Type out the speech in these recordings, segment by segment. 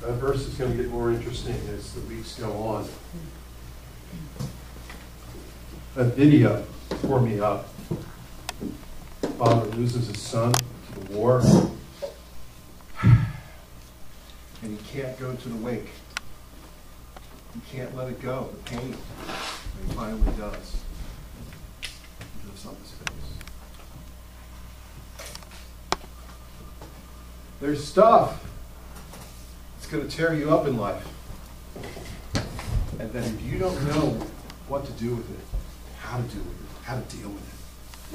That verse is going to get more interesting as the weeks go on. A video tore me up. Father loses his son to the war, and he can't go to the wake. He can't let it go, the pain. And he finally does. He lifts up his face. There's stuff that's going to tear you up in life. And then if you don't know what to do with it, how to do with it, how to deal with it,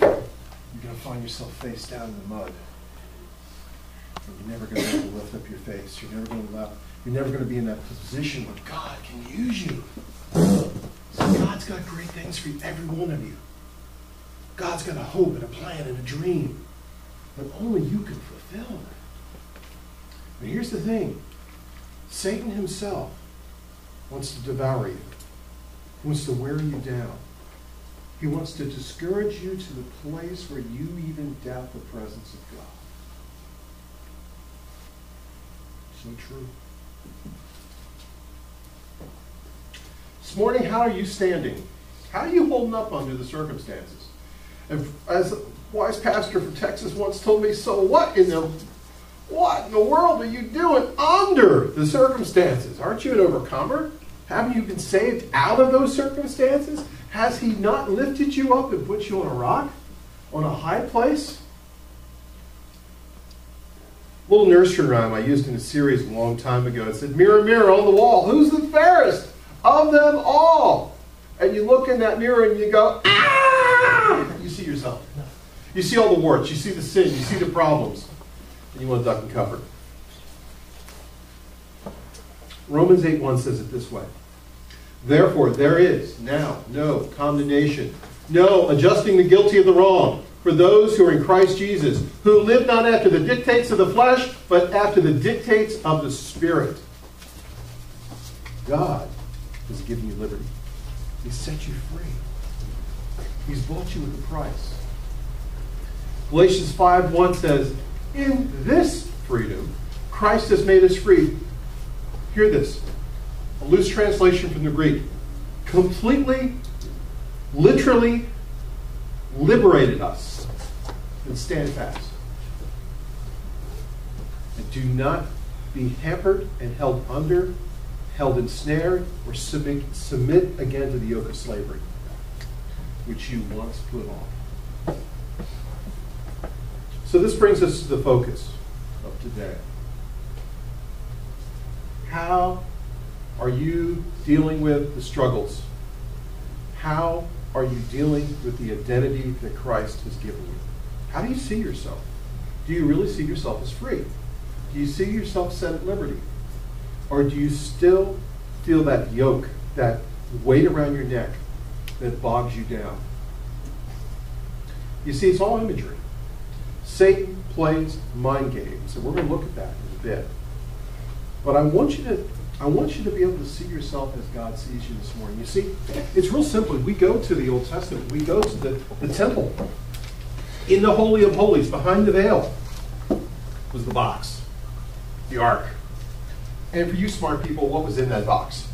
you're going to find yourself face down in the mud. And you're never going to be able to lift up your face. You're never going to be in that position where God can use you. So God's got great things for every one of you. God's got a hope and a plan and a dream. But only you can fulfill it. But here's the thing. Satan himself wants to devour you. He wants to wear you down. He wants to discourage you to the place where you even doubt the presence of God. So true. This morning, how are you standing? How are you holding up under the circumstances? And as a wise pastor from Texas once told me, so what in the world are you doing under the circumstances? Aren't you an overcomer? Haven't you been saved out of those circumstances? Has he not lifted you up and put you on a rock? On a high place? Little nursery rhyme I used in a series a long time ago. It said, mirror, mirror on the wall, who's the fairest of them all? And you look in that mirror and you go, ah! You see yourself. You see all the warts. You see the sin. You see the problems. And you want to duck and cover. Romans 8:1 says it this way. Therefore, there is now no condemnation, no adjusting the guilty of the wrong for those who are in Christ Jesus, who live not after the dictates of the flesh, but after the dictates of the Spirit. God has given you liberty. He's set you free. He's bought you with a price. Galatians 5:1 says, in this freedom, Christ has made us free. Hear this. A loose translation from the Greek. Completely, literally liberated us. And stand fast. And do not be hampered and held under, held ensnared, or submit again to the yoke of slavery, which you once put off. So this brings us to the focus of today. How are you dealing with the struggles? How are you dealing with the identity that Christ has given you? How do you see yourself? Do you really see yourself as free? Do you see yourself set at liberty? Or do you still feel that yoke, that weight around your neck that bogs you down? You see, it's all imagery. Satan plays mind games, and we're going to look at that in a bit. But I want you to be able to see yourself as God sees you this morning. You see, it's real simple. We go to the Old Testament. We go to the temple. In the Holy of Holies, behind the veil, was the box, the ark. And for you smart people, what was in that box?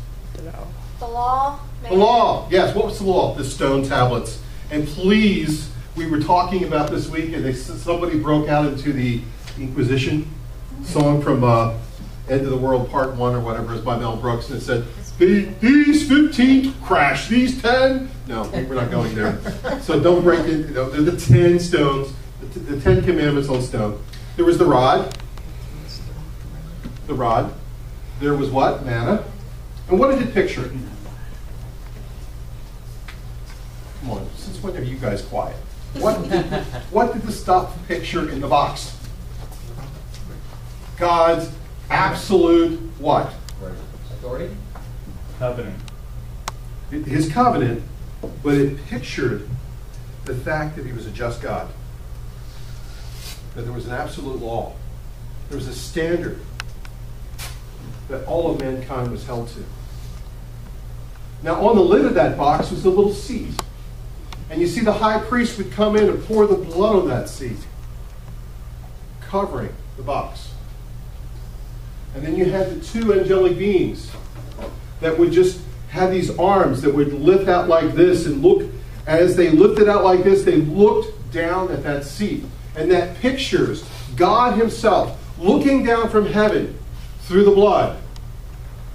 The law. The law. Yes, what was the law? The stone tablets. And please, we were talking about this week, and somebody broke out into the Inquisition song from End of the World Part 1 or whatever, is by Mel Brooks, and it said, these 15 crash, these 10. No, we're not going there. So don't break it. You know, they're the 10 stones, the 10 commandments on stone. There was the rod. The rod. There was what? Manna. And what did it picture? Come on, since when are you guys quiet? What did the stuff picture in the box? God's absolute what? Authority? Covenant. His covenant, but it pictured the fact that he was a just God. That there was an absolute law. There was a standard that all of mankind was held to. Now on the lid of that box was a little seat. And you see the high priest would come in and pour the blood on that seat, covering the box. And then you had the two angelic beings that would just have these arms that would lift out like this and look, as they lifted out like this, they looked down at that seat. And that pictures God himself looking down from heaven through the blood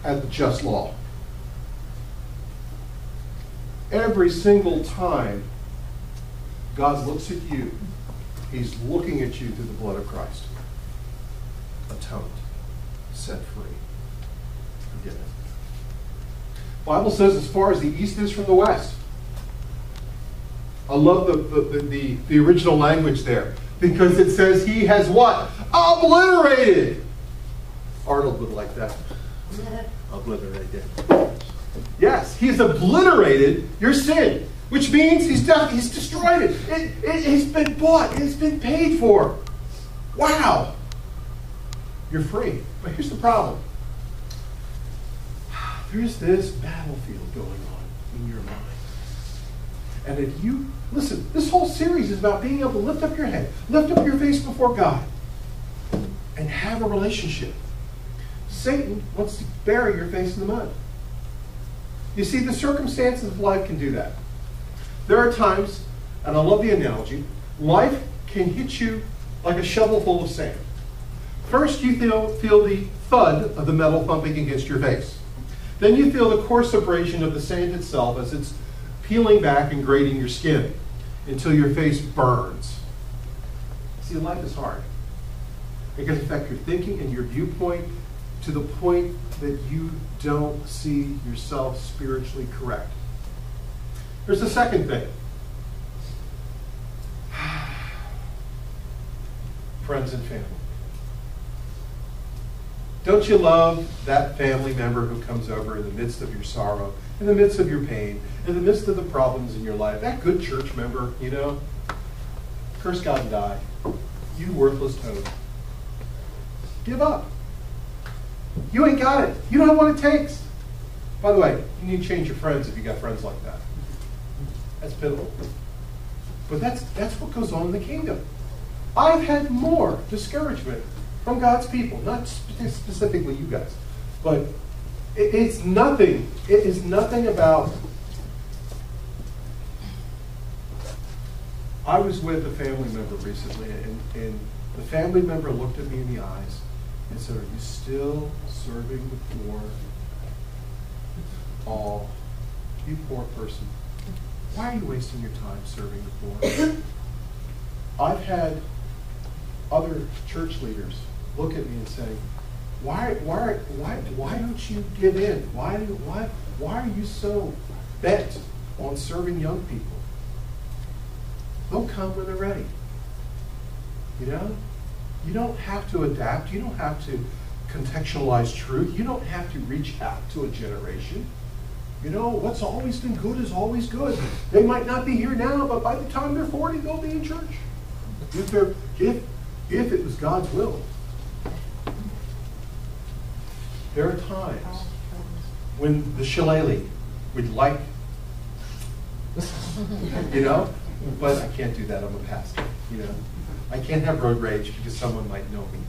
at the just law. Every single time God looks at you, he's looking at you through the blood of Christ. Atoned, set free, forgiven. The Bible says as far as the east is from the west. I love the original language there, because it says he has what? Obliterated. Arnold would like that. Obliterated. Yes, he's obliterated your sin, which means he's destroyed it. It's been bought. It's been paid for. Wow. You're free. But here's the problem. There's this battlefield going on in your mind. And if you, listen, this whole series is about being able to lift up your head, lift up your face before God, and have a relationship. Satan wants to bury your face in the mud. You see, the circumstances of life can do that. There are times, and I love the analogy, life can hit you like a shovel full of sand. First, you feel the thud of the metal thumping against your face. Then you feel the coarse abrasion of the sand itself as it's peeling back and grating your skin until your face burns. See, life is hard. It can affect your thinking and your viewpoint to the point that you don't see yourself spiritually correct. There's a second thing. Friends and family. Don't you love that family member who comes over in the midst of your sorrow, in the midst of your pain, in the midst of the problems in your life? That good church member, you know, curse God and die. You worthless toad. Give up. You ain't got it. You don't have what it takes. By the way, you need to change your friends if you got friends like that. That's pitiful. But that's what goes on in the kingdom. I've had more discouragement from God's people, not specifically you guys, but it is nothing about. I was with a family member recently, and the family member looked at me in the eyes and said, "Are you still serving the poor? Oh, you poor person. Why are you wasting your time serving the poor?" I've had other church leaders look at me and say, why don't you give in? Why are you so bent on serving young people? They'll come when they're ready. You know? You don't have to adapt. You don't have to contextualize truth. You don't have to reach out to a generation. You know, what's always been good is always good. They might not be here now, but by the time they're 40, they'll be in church. If it was God's will. There are times when the shillelagh would like, you know, but I can't do that. I'm a pastor, you know. I can't have road rage because someone might know me.